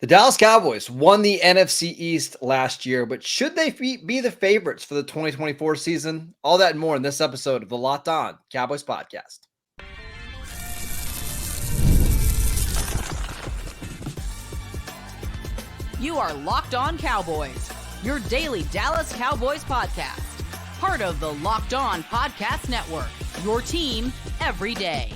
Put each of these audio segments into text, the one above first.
The Dallas Cowboys won the NFC East last year, but should they be the favorites for the 2024 season? All that and more in this episode of the Locked On Cowboys podcast. You are Locked On Cowboys, your daily Dallas Cowboys podcast. Part of the Locked On Podcast Network, your team every day.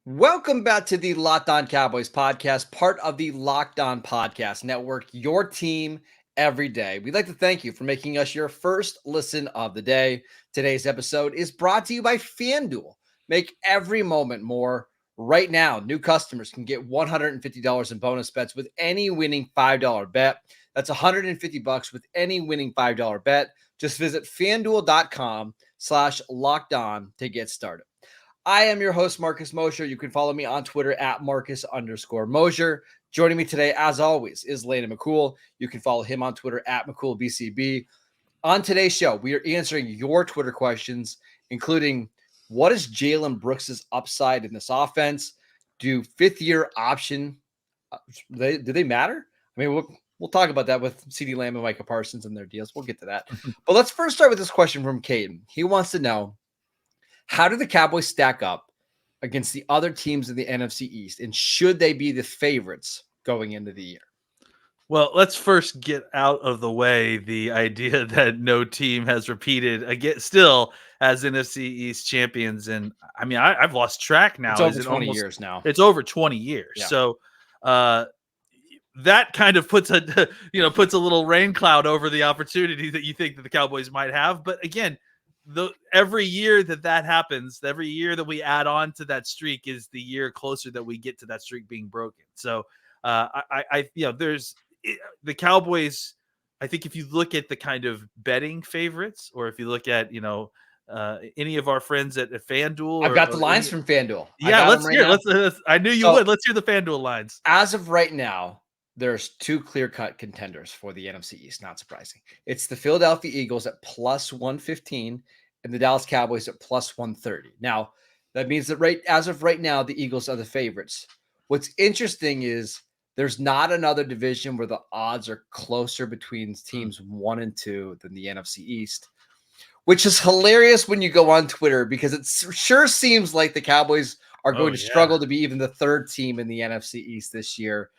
Welcome back to the Locked On Cowboys podcast, part of the Locked On Podcast Network, your team every day. We'd like to thank you for making us your first listen of the day. Today's episode is brought to you by FanDuel. Make every moment more. Right now, new customers can get $150 in bonus bets with any winning $5 bet. That's $150 with any winning $5 bet. Just visit FanDuel.com/lockedon to get started. I am your host, Marcus Mosher. You can follow me on Twitter at Marcus_Mosher. Joining me today, as always, is Landon McCool. You can follow him on Twitter at McCoolBCB. On today's show, we are answering your Twitter questions, including what is Jalen Brooks' upside in this offense? Do fifth-year option, do they matter? I mean, we'll talk about that with CeeDee Lamb and Micah Parsons and their deals. We'll get to that. But let's first start with this question from Caden. He wants to know, how do the Cowboys stack up against the other teams in the NFC East, and should they be the favorites going into the year? Well, let's first get out of the way the idea that no team has repeated again still as NFC East champions. And I mean, I've lost track now. It's over 20 years now. It's over 20 years. Yeah. So that kind of puts a little rain cloud over the opportunity that you think that the Cowboys might have. But again, every year that happens, every year that we add on to that streak is the year closer that we get to that streak being broken. So there's the Cowboys. I think if you look at the kind of betting favorites, or if you look at any of our friends at FanDuel, I've got the lines from FanDuel. Yeah, let's hear. Let's. I knew you would. Let's hear the FanDuel lines. As of right now, there's two clear-cut contenders for the NFC East, not surprising. It's the Philadelphia Eagles at plus 115 and the Dallas Cowboys at plus 130. Now, that means that as of right now, the Eagles are the favorites. What's interesting is there's not another division where the odds are closer between teams 1 and 2 than the NFC East, which is hilarious when you go on Twitter because it sure seems like the Cowboys are going to struggle to be even the third team in the NFC East this year.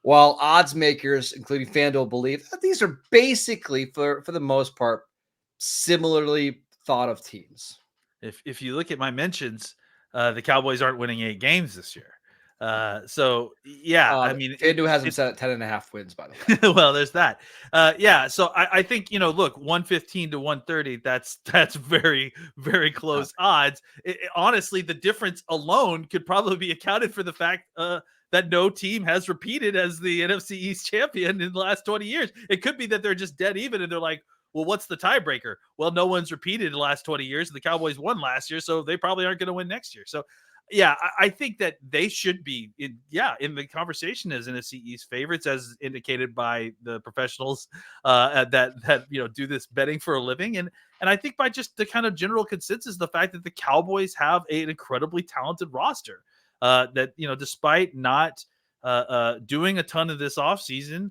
While odds makers, including FanDuel, believe that these are basically, for the most part, similarly thought of teams. If you look at my mentions, the Cowboys aren't winning 8 games this year. I mean, FanDuel has them set at 10.5 wins, by the way. Well, there's that. So I think, look, 115 to 130, that's very, very close odds. Honestly, the difference alone could probably be accounted for the fact that no team has repeated as the NFC East champion in the last 20 years. It could be that they're just dead even and they're like, well, what's the tiebreaker? Well, no one's repeated in the last 20 years. And the Cowboys won last year, so they probably aren't going to win next year. So, yeah, I think that they should be in the conversation as NFC East favorites, as indicated by the professionals that do this betting for a living. And I think by just the kind of general consensus, the fact that the Cowboys have an incredibly talented roster. That despite not doing a ton of this offseason,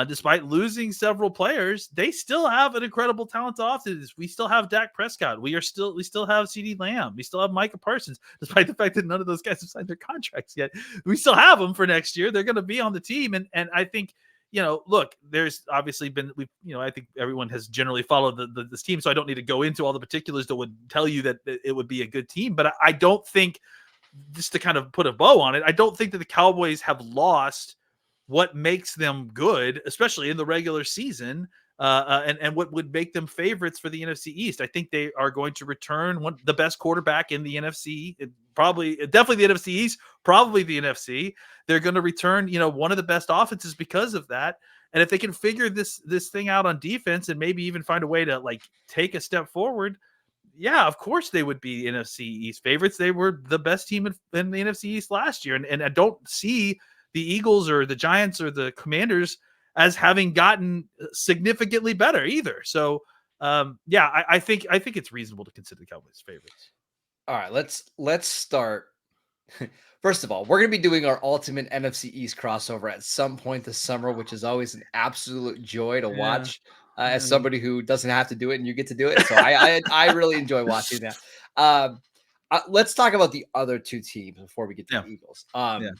despite losing several players, they still have an incredible talent to offer. We still have Dak Prescott. We still have CeeDee Lamb. We still have Micah Parsons, despite the fact that none of those guys have signed their contracts yet. We still have them for next year. They're going to be on the team, and I think look, there's obviously been I think everyone has generally followed this team, so I don't need to go into all the particulars that would tell you that it would be a good team, but I don't think. Just to kind of put a bow on it, I don't think that the Cowboys have lost what makes them good, especially in the regular season, and what would make them favorites for the NFC East. I think they are going to return the best quarterback in the NFC, definitely the NFC East, probably the NFC. They're going to return, one of the best offenses because of that. And if they can figure this thing out on defense and maybe even find a way to take a step forward, yeah, of course they would be NFC East favorites. They were the best team in the NFC East last year. And I don't see the Eagles or the Giants or the Commanders as having gotten significantly better either. So, I think it's reasonable to consider the Cowboys favorites. All right, let's start First of all, we're going to be doing our ultimate NFC East crossover at some point this summer, which is always an absolute joy to Yeah. watch as somebody who doesn't have to do it and you get to do it. So I really enjoy watching that. Let's talk about the other two teams before we get to Yeah. the Eagles. Yeah.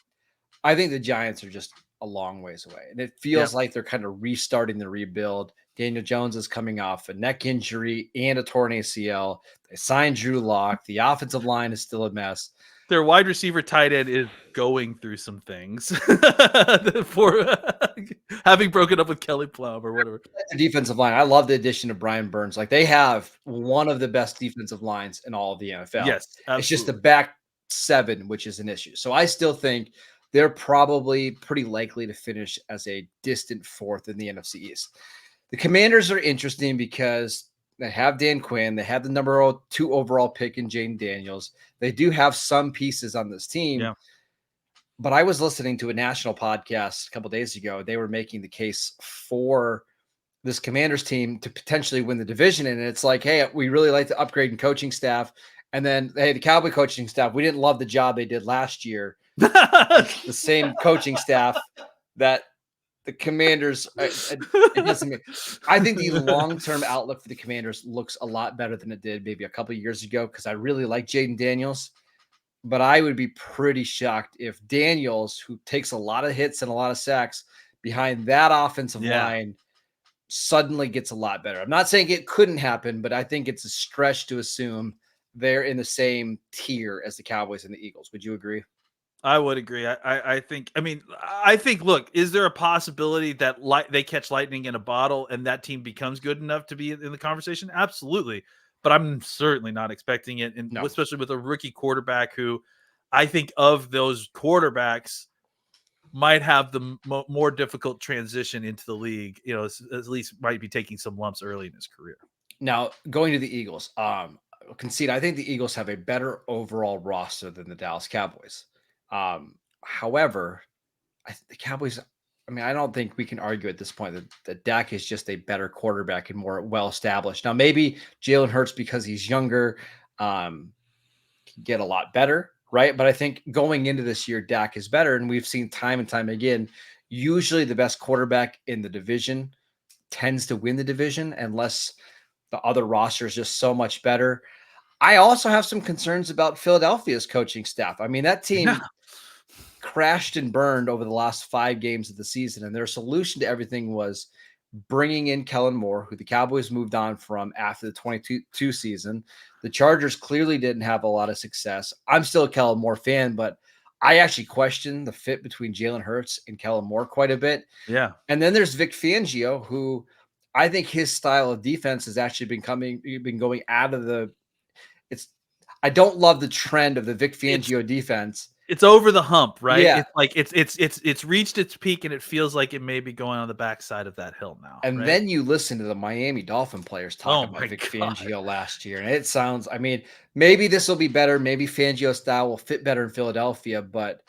I think the Giants are just a long ways away, and it feels like they're kind of restarting the rebuild. Daniel Jones is coming off a neck injury and a torn ACL. They signed Drew Lock. The offensive line is still a mess. Their wide receiver tight end is going through some things for having broken up with Kelly Plum or whatever. The defensive line. I love the addition of Brian Burns. Like, they have one of the best defensive lines in all of the NFL. Yes, absolutely. It's just the back seven, which is an issue. So I still think they're probably pretty likely to finish as a distant fourth in the NFC East. The Commanders are interesting because they have Dan Quinn. They have the number 2 overall pick in Jaden Daniels. They do have some pieces on this team. Yeah. But I was listening to a national podcast a couple days ago. They were making the case for this Commanders team to potentially win the division. And it's like, hey, we really like to upgrade in coaching staff. And then, hey, the Cowboy coaching staff, we didn't love the job they did last year. The same coaching staff that the Commanders, it doesn't mean. I think the long-term outlook for the Commanders looks a lot better than it did maybe a couple of years ago, because I really like Jaden Daniels. But I would be pretty shocked if Daniels, who takes a lot of hits and a lot of sacks behind that offensive line, suddenly gets a lot better. I'm not saying it couldn't happen, but I think it's a stretch to assume they're in the same tier as the Cowboys and the Eagles. Would you agree? I would agree. I think, look, is there a possibility that they catch lightning in a bottle and that team becomes good enough to be in the conversation? Absolutely. But I'm certainly not expecting it. And especially with a rookie quarterback who I think of those quarterbacks might have the more difficult transition into the league, at least might be taking some lumps early in his career. Now, going to the Eagles, concede, I think the Eagles have a better overall roster than the Dallas Cowboys. However, the Cowboys, I don't think we can argue at this point that Dak is just a better quarterback and more well-established. Now, maybe Jalen Hurts, because he's younger, can get a lot better, right? But I think going into this year, Dak is better. And we've seen time and time again, usually the best quarterback in the division tends to win the division unless the other roster is just so much better. I also have some concerns about Philadelphia's coaching staff. That team crashed and burned over the last 5 games of the season, and their solution to everything was bringing in Kellen Moore, who the Cowboys moved on from after the 22 season. The Chargers clearly didn't have a lot of success. I'm still a Kellen Moore fan, but I actually question the fit between Jalen Hurts and Kellen Moore quite a bit. Yeah. And then there's Vic Fangio, who I think his style of defense has actually been going out of the I don't love the trend of the Vic Fangio defense. It's over the hump, right? Yeah. It's like it's reached its peak, and it feels like it may be going on the backside of that hill now. And then you listen to the Miami Dolphin players talk about Vic God. Fangio last year, and it sounds, maybe this will be better. Maybe Fangio style will fit better in Philadelphia, but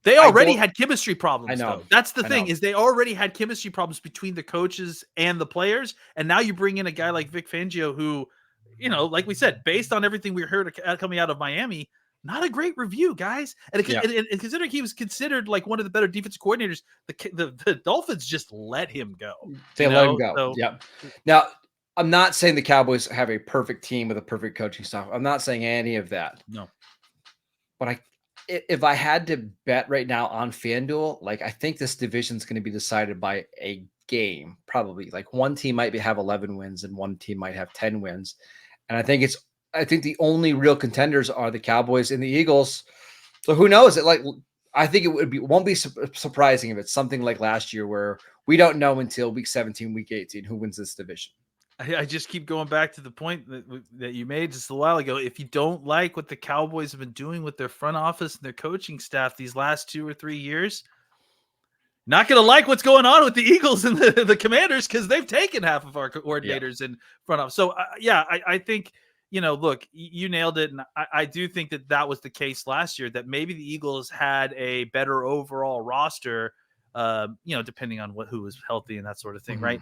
they already had chemistry problems. I know. Though. That's the thing is they already had chemistry problems between the coaches and the players, and now you bring in a guy like Vic Fangio who, like we said, based on everything we heard coming out of Miami, not a great review, guys. And considering he was considered like one of the better defensive coordinators, the Dolphins just let him go. They let him go. So, yeah. Now, I'm not saying the Cowboys have a perfect team with a perfect coaching staff. I'm not saying any of that. No. But if I had to bet right now on FanDuel, I think this division is going to be decided by a game, probably. Like one team might have 11 wins and one team might have 10 wins. And I think the only real contenders are the Cowboys and the Eagles. So who knows? I think it won't be surprising if it's something like last year where we don't know until week 17, week 18 who wins this division. I just keep going back to the point that you made just a while ago. If you don't like what the Cowboys have been doing with their front office and their coaching staff these last 2 or 3 years, not going to like what's going on with the Eagles and the Commanders, because they've taken half of our coordinators in front of. So, I think, look, you nailed it. And I do think that was the case last year, that maybe the Eagles had a better overall roster, depending on who was healthy and that sort of thing, right?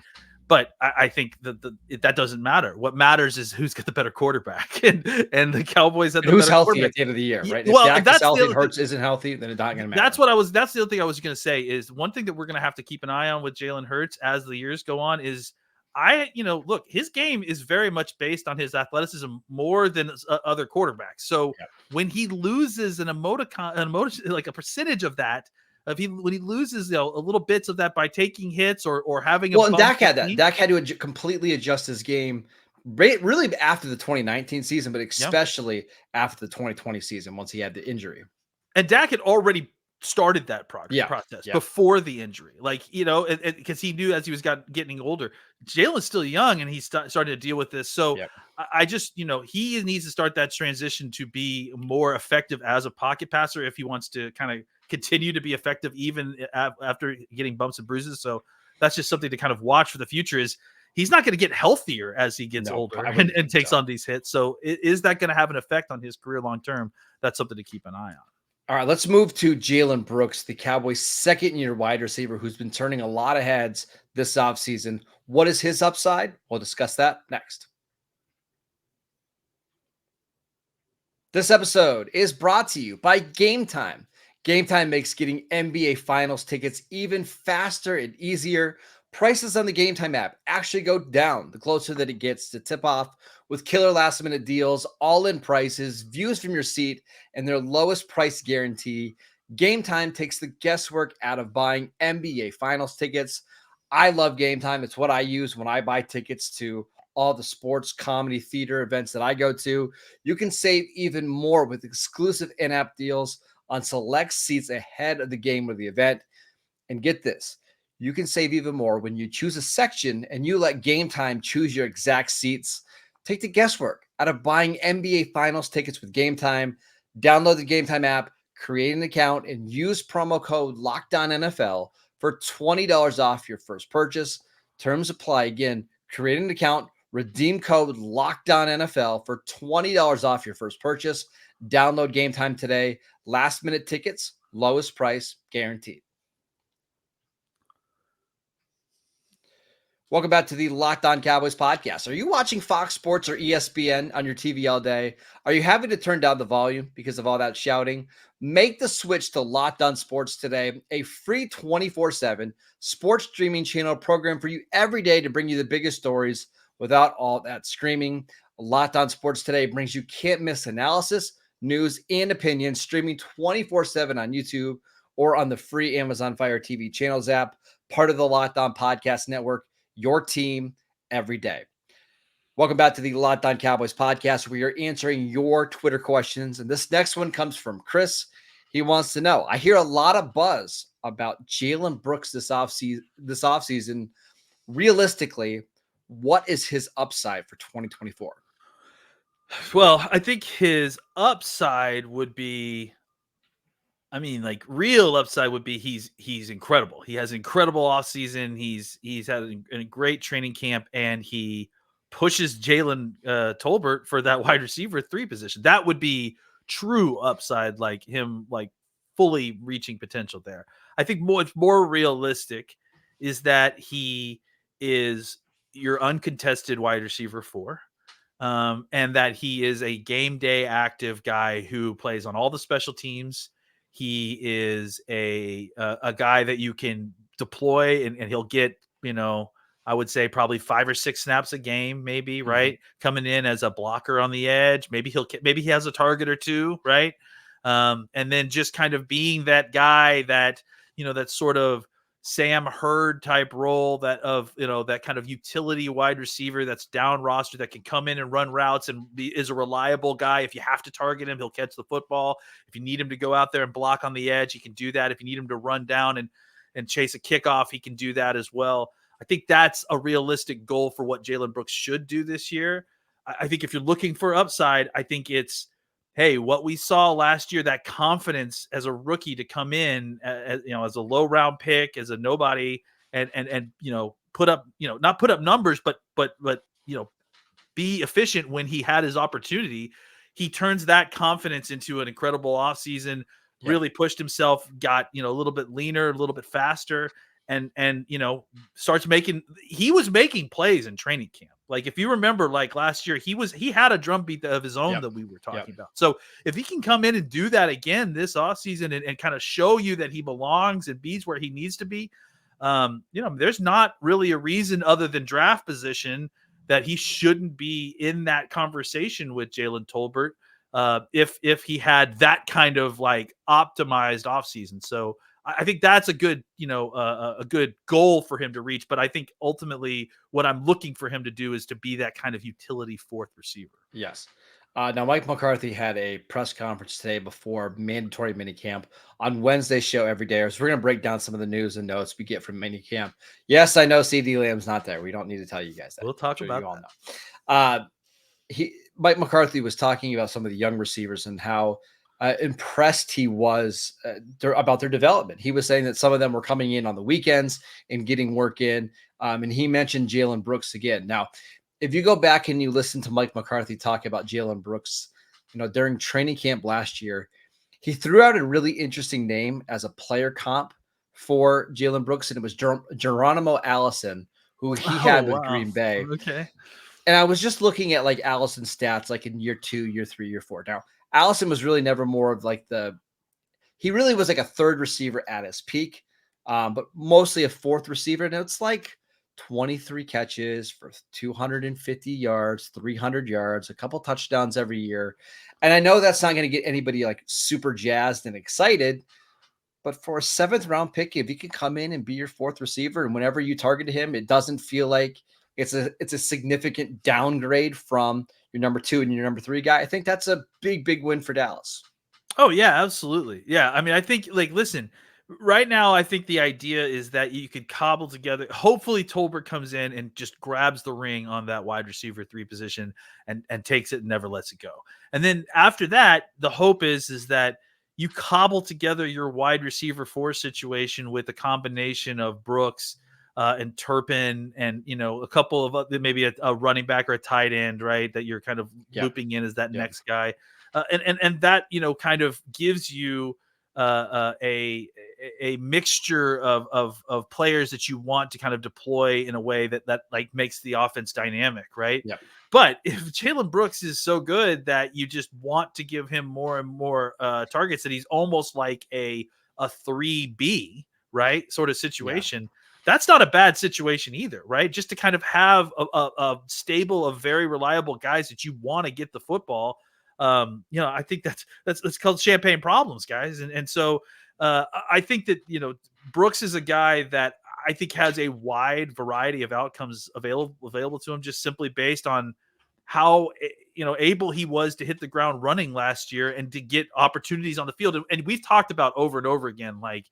But I think that doesn't matter. What matters is who's got the better quarterback, and the Cowboys had the who's better healthy quarterback at the end of the year, right? If Well, Dak is that's the healthy other and Hurts isn't healthy, then it's not going to matter. That's the other thing I was going to say is one thing that we're going to have to keep an eye on with Jalen Hurts as the years go on is look, his game is very much based on his athleticism more than other quarterbacks. So when he loses an emotion, like a percentage of that, when he loses a little bits of that by taking hits or having and Dak had that. Dak had to completely adjust his game really after the 2019 season, but especially after the 2020 season once he had the injury. And Dak had already started that process before the injury, because he knew as he was getting older, Jalen's still young and he's starting to deal with this. So I just, he needs to start that transition to be more effective as a pocket passer if he wants to kind of continue to be effective even after getting bumps and bruises. So that's just something to kind of watch for the future. Is he's not going to get healthier as he gets older and takes on these hits. So is that going to have an effect on his career long term? That's something to keep an eye on. All right, let's move to Jalen Brooks, the Cowboys' second-year wide receiver who's been turning a lot of heads this offseason. What is his upside? We'll discuss that next. This episode is brought to you by Gametime. Gametime makes getting NBA Finals tickets even faster and easier. Prices on the Gametime app actually go down the closer that it gets to tip-off with killer last-minute deals, all-in prices, views from your seat, and their lowest price guarantee. Gametime takes the guesswork out of buying NBA Finals tickets. I love Gametime. It's what I use when I buy tickets to all the sports, comedy, theater events that I go to. You can save even more with exclusive in-app deals on select seats ahead of the game or the event. And get this, you can save even more when you choose a section and you let Gametime choose your exact seats. Take the guesswork out of buying NBA Finals tickets with Gametime. Download the Gametime app, create an account, and use promo code LOCKEDONNFL for $20 off your first purchase. Terms apply. Again, create an account, redeem code LOCKEDONNFL for $20 off your first purchase. Download Gametime today. Last-minute tickets, lowest price guaranteed. Welcome back to the Locked On Cowboys podcast. Are you watching Fox Sports or ESPN on your TV all day? Are you having to turn down the volume because of all that shouting? Make the switch to Locked On Sports today, a free 24/7 sports streaming channel program for you every day to bring you the biggest stories without all that screaming. Locked On Sports today brings you can't-miss analysis, news, and opinions streaming 24/7 on YouTube or on the free Amazon Fire TV channels app, part of the Locked On Podcast Network. Your team every day. Welcome back to the Locked On Cowboys podcast. We are answering your Twitter questions. And this next one comes from Chris. He wants to know, I hear a lot of buzz about Jalen Brooks this offseason. Realistically, what is his upside for 2024? Well, I think his upside would be, real upside would be he's incredible. He has incredible offseason. He's had a great training camp, and he pushes Jalen Tolbert for that wide receiver 3 position. That would be true upside, like him, like fully reaching potential there. I think what's more realistic is that he is your uncontested wide receiver 4. And that he is a game day active guy who plays on all the special teams. He is a guy that you can deploy and he'll get, I would say probably 5 or 6 snaps a game, maybe, right? Coming in as a blocker on the edge. Maybe he has a target or 2, right? And then just kind of being that guy that, that sort of Sam Hurd type role, that kind of utility wide receiver that's down roster that can come in and run routes and is a reliable guy. If you have to target him, he'll catch the football. If you need him to go out there and block on the edge, he can do that. If you need him to run down and chase a kickoff, he can do that as well. I think that's a realistic goal for what Jalen Brooks should do this year. I think if you're looking for upside, I think it's, hey, what we saw last year, that confidence as a rookie to come in as a low round pick, as a nobody, and put up, not put up numbers, but be efficient when he had his opportunity. He turns that confidence into an incredible offseason, really pushed himself, got, a little bit leaner, a little bit faster. and he was making plays in training camp. Like if you remember, like last year, he had a drumbeat of his own that we were talking about. So if he can come in and do that again this offseason and kind of show you that he belongs and be where he needs to be, there's not really a reason other than draft position that he shouldn't be in that conversation with Jalen Tolbert if he had that kind of like optimized offseason. So I think that's a good, a good goal for him to reach. But I think ultimately what I'm looking for him to do is to be that kind of utility fourth receiver. Yes. Now, Mike McCarthy had a press conference today before mandatory minicamp on Wednesday's show every day. So we're going to break down some of the news and notes we get from minicamp. Yes, I know CD Lamb's not there. We don't need to tell you guys that. We'll talk about you all know. Mike McCarthy was talking about some of the young receivers and how impressed he was about their development. He was saying that some of them were coming in on the weekends and getting work in. And he mentioned Jalen Brooks again. Now, if you go back and you listen to Mike McCarthy talk about Jalen Brooks, during training camp last year, he threw out a really interesting name as a player comp for Jalen Brooks, and it was Geronimo Allison, who he had with Green Bay. Okay. And I was just looking at like Allison's stats, like in year 2, year 3, year 4. Now, Allison was really never more of like he really was like a third receiver at his peak, but mostly a fourth receiver. And it's like 23 catches for 250 yards, 300 yards, a couple touchdowns every year. And I know that's not going to get anybody like super jazzed and excited, but for a 7th round pick, if he can come in and be your fourth receiver and whenever you target him, it doesn't feel like it's a significant downgrade from your number 2 and your number 3 guy. I think that's a big, big win for Dallas. Oh yeah, absolutely. Yeah. I mean, I think listen, right now, I think the idea is that you could cobble together. Hopefully, Tolbert comes in and just grabs the ring on that wide receiver 3 position and takes it and never lets it go. And then after that, the hope is that you cobble together your wide receiver 4 situation with a combination of Brooks and Turpin and a couple of maybe a running back or a tight end, right? That you're kind of looping in as that next guy, and that kind of gives you a mixture of players that you want to kind of deploy in a way that like makes the offense dynamic, right? Yeah. But if Jalen Brooks is so good that you just want to give him more and more targets, that he's almost like a 3B, right, sort of situation. Yeah. That's not a bad situation either, right? Just to kind of have a stable of very reliable guys that you want to get the football. I think that's called champagne problems, guys. And so I think that, Brooks is a guy that I think has a wide variety of outcomes available to him, just simply based on how, able he was to hit the ground running last year and to get opportunities on the field. And we've talked about over and over again, like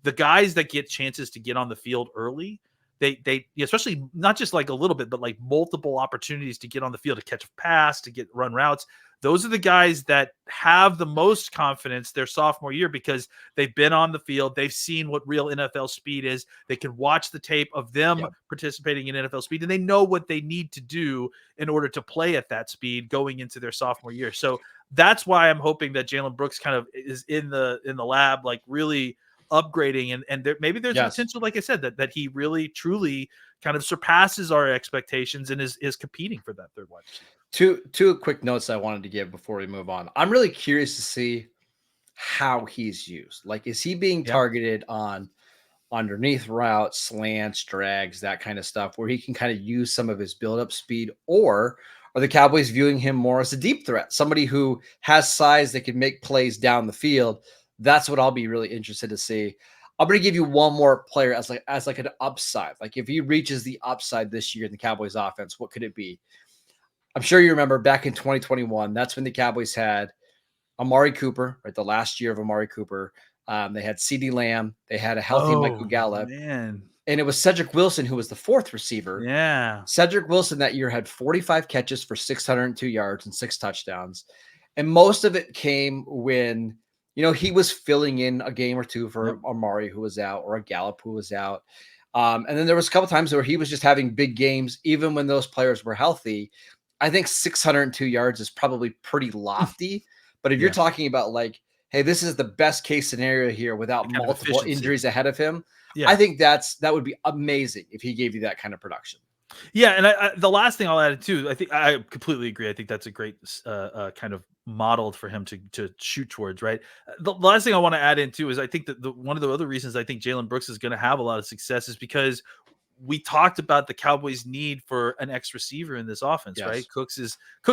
the guys that get chances to get on the field early, they especially not just like a little bit, but like multiple opportunities to get on the field, to catch a pass, to get run routes. Those are the guys that have the most confidence their sophomore year because they've been on the field. They've seen what real NFL speed is. They can watch the tape of them participating in NFL speed, and they know what they need to do in order to play at that speed going into their sophomore year. So that's why I'm hoping that Jalen Brooks kind of is in the lab, like really upgrading, and maybe there's potential, like I said, that he really truly kind of surpasses our expectations and is competing for that third wide receiver. Two quick notes I wanted to give before we move on. I'm really curious to see how he's used. Like, is he being targeted on underneath routes, slants, drags, that kind of stuff, where he can kind of use some of his build-up speed, or are the Cowboys viewing him more as a deep threat, somebody who has size that can make plays down the field? That's what I'll be really interested to see. I'm going to give you one more player as like an upside. Like if he reaches the upside this year in the Cowboys offense, what could it be? I'm sure you remember back in 2021, that's when the Cowboys had Amari Cooper, right? The last year of Amari Cooper. They had CeeDee Lamb. They had a healthy Michael Gallup. Man. And it was Cedric Wilson who was the fourth receiver. Yeah. Cedric Wilson that year had 45 catches for 602 yards and 6 touchdowns. And most of it came when, he was filling in a game or two for Amari who was out, or a Gallup who was out. And then there was a couple times where he was just having big games, even when those players were healthy. I think 602 yards is probably pretty lofty. But if you're talking about like, hey, this is the best case scenario here without kind of multiple efficiency. injuries ahead of him. Yeah. I think that would be amazing if he gave you that kind of production. Yeah, and the last thing I'll add too, I think I completely agree. I think that's a great kind of modeled for him to shoot towards. Right. The last thing I want to add in too is I think that one of the other reasons I think Jalen Brooks is going to have a lot of success is because we talked about the Cowboys' need for an X receiver in this offense. Yes. Right. Cooks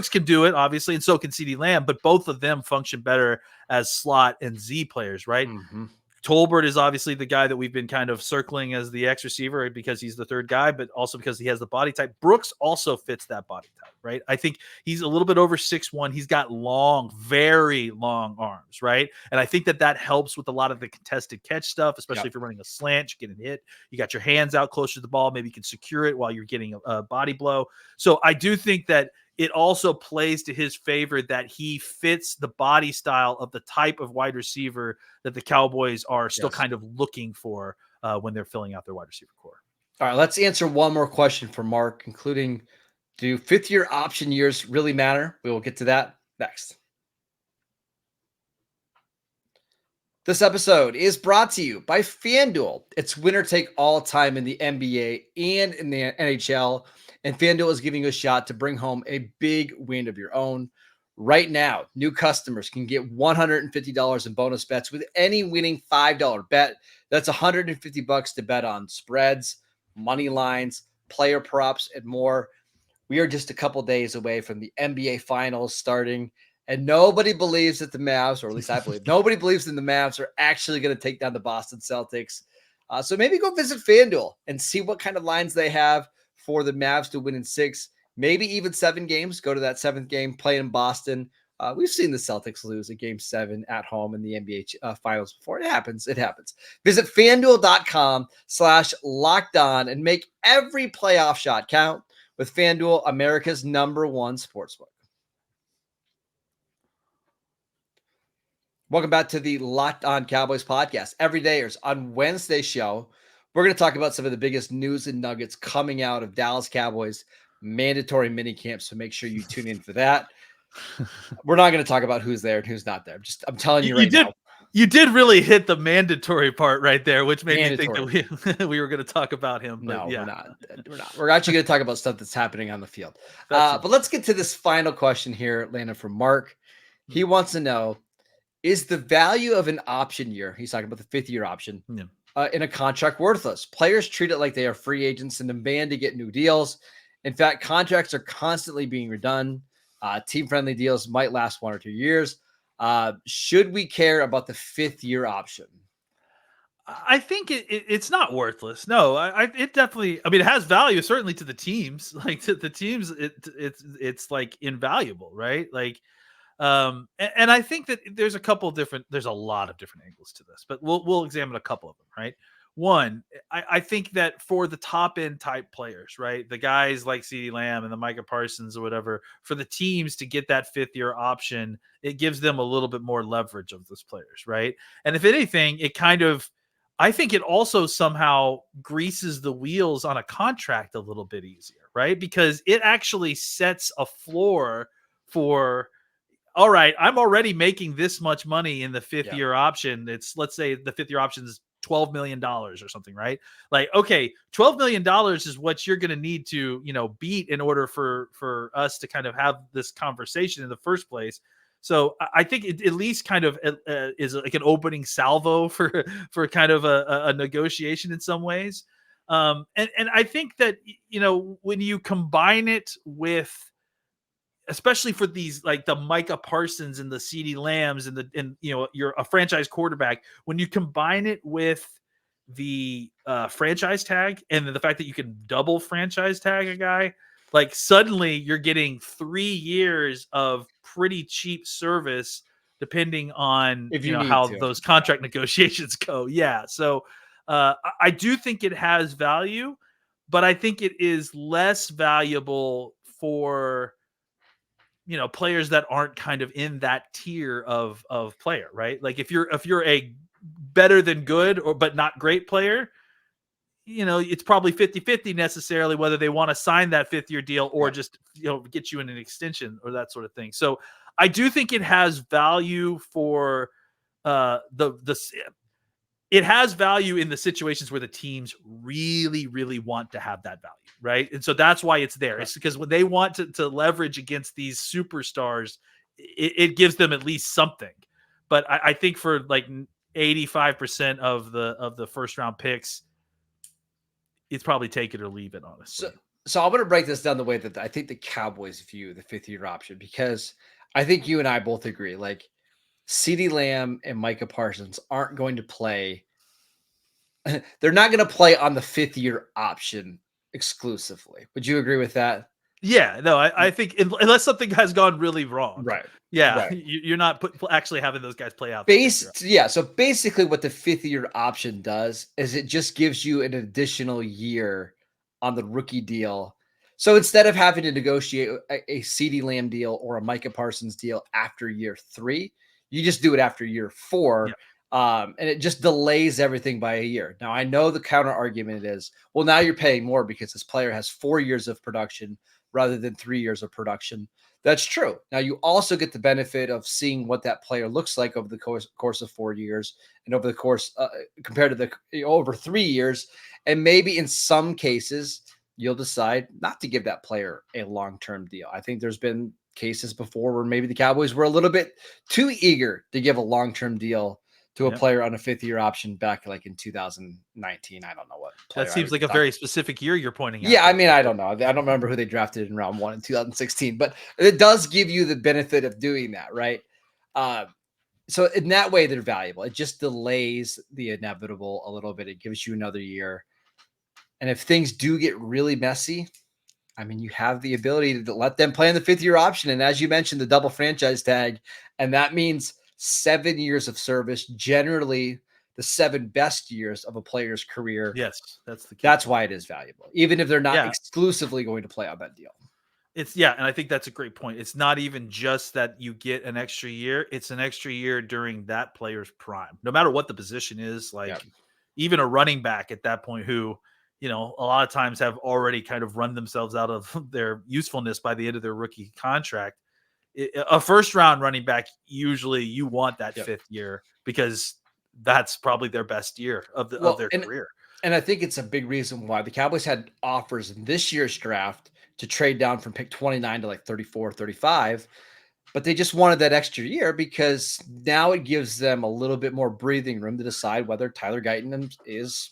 can do it obviously, and so can CeeDee Lamb, but both of them function better as slot and Z players. Right. Mm-hmm. Tolbert is obviously the guy that we've been kind of circling as the X receiver because he's the third guy, but also because he has the body type. Brooks also fits that body type, right? I think he's a little bit over 6'1". He's got long, very long arms, right? And I think that helps with a lot of the contested catch stuff, especially if you're running a slant, you're getting hit. You got your hands out closer to the ball. Maybe you can secure it while you're getting a body blow. So I do think that it also plays to his favor that he fits the body style of the type of wide receiver that the Cowboys are still kind of looking for when they're filling out their wide receiver core. All right, let's answer one more question for Mark, including, do fifth-year option years really matter? We will get to that next. This episode is brought to you by FanDuel. It's winner take all time in the NBA and in the NHL, and FanDuel is giving you a shot to bring home a big win of your own. Right now, new customers can get $150 in bonus bets with any winning $5 bet. That's $150 to bet on spreads, money lines, player props, and more. We are just a couple days away from the NBA Finals starting, and nobody believes that the Mavs, or at least I believe, nobody believes in the Mavs are actually going to take down the Boston Celtics. So maybe go visit FanDuel and see what kind of lines they have for the Mavs to win in 6, maybe even 7 games. Go to that 7th game, play in Boston. We've seen the Celtics lose a game 7 at home in the NBA Finals before. It happens. It happens. Visit FanDuel.com/lockedon and make every playoff shot count with FanDuel, America's #1 sportsbook. Welcome back to the Locked On Cowboys podcast. Everydayers, on Wednesday's show, we're going to talk about some of the biggest news and nuggets coming out of Dallas Cowboys mandatory mini camps. So make sure you tune in for that. We're not going to talk about who's there and who's not there. I'm telling you now. You did really hit the mandatory part right there, which made me think that we were going to talk about him. No, we're not. We're actually going to talk about stuff that's happening on the field. But let's get to this final question here, Landon, from Mark. He wants to know, is the value of an option year, he's talking about the 5th-year option, in a contract worthless? Players treat it like they are free agents and demand to get new deals. In fact, contracts are constantly being redone. Team-friendly deals might last 1 or 2 years. Should we care about the 5th-year option? I think it's not worthless. No, it definitely. I mean, it has value certainly to the teams. Like to the teams, it's like invaluable, right? Like, and I think that there's a lot of different angles to this, but we'll examine a couple of them, right? One, I think that for the top end type players, right, the guys like CeeDee Lamb and the Micah Parsons or whatever, for the teams to get that 5th-year option, it gives them a little bit more leverage of those players, right? And if anything, I think it also somehow greases the wheels on a contract a little bit easier, right? Because it actually sets a floor for, all right, I'm already making this much money in the 5th-year option. Let's say the 5th-year option is $12 million or something, right? Like, okay, $12 million is what you're going to need to, beat in order for us to kind of have this conversation in the first place. So I think it at least kind of is like an opening salvo for kind of a negotiation in some ways. And I think that, when you combine it with, especially for these, like the Micah Parsons and the CeeDee Lambs and you're a franchise quarterback, when you combine it with the franchise tag and the fact that you can double franchise tag a guy, like suddenly you're getting 3 years of pretty cheap service, depending on how those contract negotiations go. Yeah. So I do think it has value, but I think it is less valuable for players that aren't kind of in that tier of player, right? Like if you're a better than good but not great player, it's probably 50-50 necessarily whether they want to sign that 5th-year deal or just get you in an extension or that sort of thing. So I do think it has value for it has value in the situations where the teams really, really want to have that value, right? And so that's why it's there. Right. It's because when they want to leverage against these superstars, it gives them at least something. But I think for like 85% of the first round picks, it's probably take it or leave it, honestly. So I'm going to break this down the way that I think the Cowboys view the 5th-year option, because I think you and I both agree, like CeeDee Lamb and Micah Parsons aren't going to play. They're not going to play on the 5th-year option exclusively. Would you agree with that? Yeah, no, I think unless something has gone really wrong. Right. Yeah, right. You're not actually having those guys play out. Yeah, so basically what the 5th-year option does is it just gives you an additional year on the rookie deal. So instead of having to negotiate a CeeDee Lamb deal or a Micah Parsons deal after year 3, you just do it after year 4. Yeah. And it just delays everything by a year. Now, I know the counter argument is, well, now you're paying more because this player has 4 years of production rather than 3 years of production. That's true. Now, you also get the benefit of seeing what that player looks like over the course of 4 years and over the course compared to the over 3 years. And maybe in some cases, you'll decide not to give that player a long-term deal. I think there's been cases before where maybe the Cowboys were a little bit too eager to give a long-term deal to a player on a 5th-year option back like in 2019. I don't know what. That seems like a very specific year you're pointing out. Yeah, I mean, I don't know. I don't remember who they drafted in round 1 in 2016, but it does give you the benefit of doing that, right? So in that way, they're valuable. It just delays the inevitable a little bit. It gives you another year. And if things do get really messy, I mean, you have the ability to let them play on the 5th-year option. And as you mentioned, the double franchise tag, and that means 7 years of service, generally the 7 best years of a player's career. Yes, that's why it is valuable, even if they're not exclusively going to play on that deal. And I think that's a great point. It's not even just that you get an extra year; it's an extra year during that player's prime, no matter what the position is. Like even a running back at that point, who a lot of times have already kind of run themselves out of their usefulness by the end of their rookie contract. A first-round running back, usually you want that 5th year because that's probably their best year of their career. And I think it's a big reason why the Cowboys had offers in this year's draft to trade down from pick 29 to like 34, 35, but they just wanted that extra year because now it gives them a little bit more breathing room to decide whether Tyler Guyton is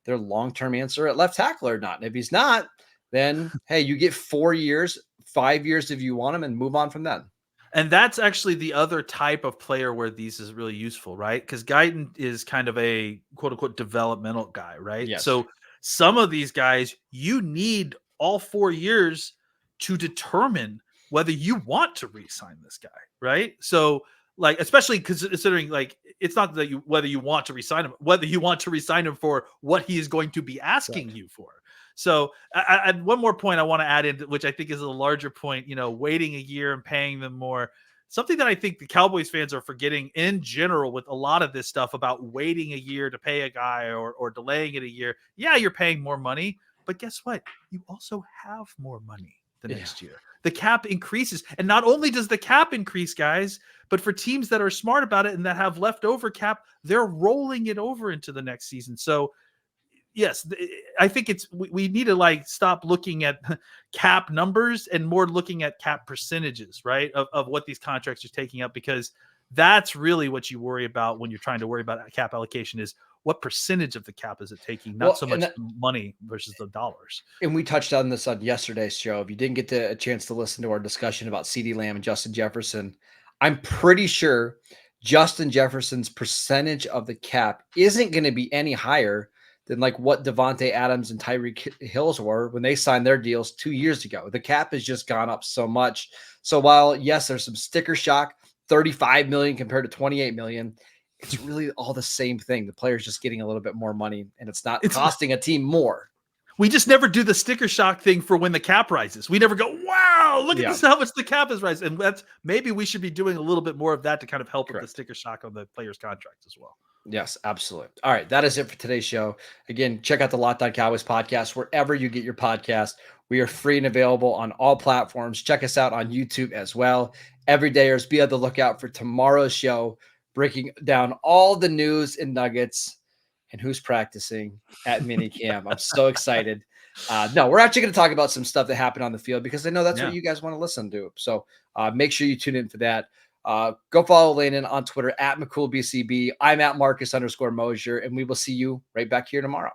their long-term answer at left tackle or not. And if he's not, then, hey, you get 4 years, 5 years if you want him, and move on from then. And that's actually the other type of player where these is really useful, right? Because Guyton is kind of a quote-unquote developmental guy, right? Yes. So some of these guys, you need all 4 years to determine whether you want to re-sign this guy, right? So, like, especially considering, like, it's not that whether you want to re-sign him, whether you want to re-sign him for what he is going to be asking you for. So, and one more point I want to add in, which I think is a larger point, waiting a year and paying them more. Something that I think the Cowboys fans are forgetting in general with a lot of this stuff about waiting a year to pay a guy or delaying it a year. Yeah, you're paying more money, but guess what? You also have more money the next year. The cap increases. And not only does the cap increase, guys, but for teams that are smart about it and that have leftover cap, they're rolling it over into the next season. So, yes, I think we need to stop looking at cap numbers and more looking at cap percentages, right? Of what these contracts are taking up, because that's really what you worry about when you're trying to worry about cap allocation is what percentage of the cap is it taking, not so much money versus the dollars. And we touched on this on yesterday's show. If you didn't get a chance to listen to our discussion about CeeDee Lamb and Justin Jefferson, I'm pretty sure Justin Jefferson's percentage of the cap isn't going to be any higher than like what Devontae Adams and Tyreek Hill's were when they signed their deals 2 years ago. The cap has just gone up so much. So while, yes, there's some sticker shock, 35 million compared to 28 million, it's really all the same thing. The player's just getting a little bit more money, and it's costing a team more. We just never do the sticker shock thing for when the cap rises. We never go, wow, look at this, how much the cap is rising. And maybe we should be doing a little bit more of that to kind of help with the sticker shock on the player's contracts as well. Yes, absolutely. All right, that is it for today's show. Again, check out the Locked On Cowboys podcast wherever you get your podcast. We are free and available on all platforms. Check us out on YouTube as well. Everydayers, be on the lookout for tomorrow's show. breaking down all the news and nuggets and who's practicing at minicamp. I'm so excited. No, we're actually going to talk about some stuff that happened on the field because I know that's what you guys want to listen to. So make sure you tune in for that. Go follow Landon on Twitter at McCoolBCB. I'm at Marcus_Mosier, and we will see you right back here tomorrow.